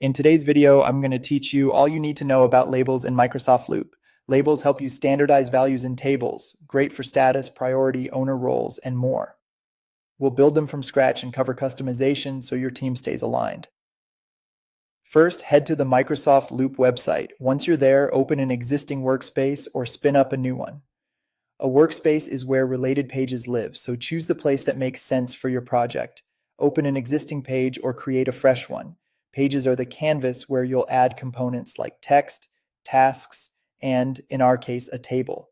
In today's video, I'm going to teach you all you need to know about labels in Microsoft Loop. Labels help you standardize values in tables, great for status, priority, owner roles, and more. We'll build them from scratch and cover customization so your team stays aligned. First, head to the Microsoft Loop website. Once you're there, open an existing workspace or spin up a new one. A workspace is where related pages live, so choose the place that makes sense for your project. Open an existing page or create a fresh one. Pages are the canvas where you'll add components like text, tasks, and, in our case, a table.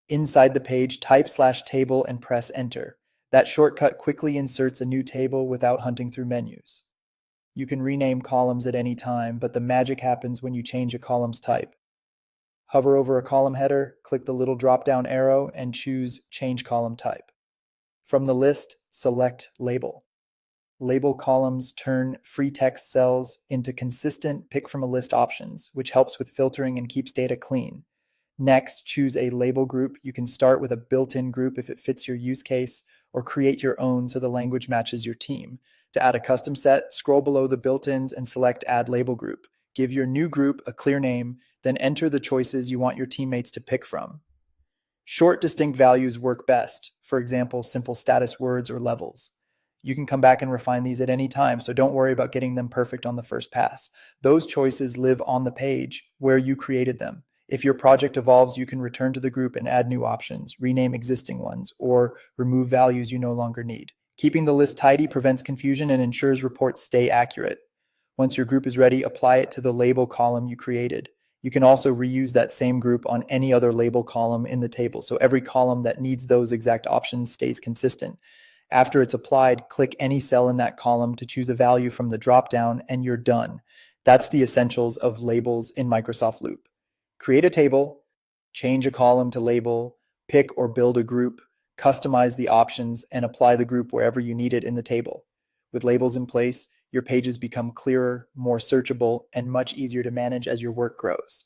Inside the page, type/table and press enter. That shortcut quickly inserts a new table without hunting through menus. You can rename columns at any time, but the magic happens when you change a column's type. Hover over a column header, click the little drop-down arrow, and choose Change Column Type. From the list, select Label. Label columns turn free text cells into consistent pick-from-a-list options, which helps with filtering and keeps data clean. Next, choose a label group. You can start with a built-in group if it fits your use case, or create your own so the language matches your team. To add a custom set, scroll below the built-ins and select Add Label Group. Give your new group a clear name, then enter the choices you want your teammates to pick from. Short, distinct values work best, for example, simple status words or levels. You can come back and refine these at any time, so don't worry about getting them perfect on the first pass. Those choices live on the page where you created them. If your project evolves, you can return to the group and add new options, rename existing ones, or remove values you no longer need. Keeping the list tidy prevents confusion and ensures reports stay accurate. Once your group is ready, apply it to the label column you created. You can also reuse that same group on any other label column in the table, so every column that needs those exact options stays consistent. After it's applied, click any cell in that column to choose a value from the dropdown, and you're done. That's the essentials of labels in Microsoft Loop. Create a table, change a column to label, pick or build a group, customize the options, and apply the group wherever you need it in the table. With labels in place, your pages become clearer, more searchable, and much easier to manage as your work grows.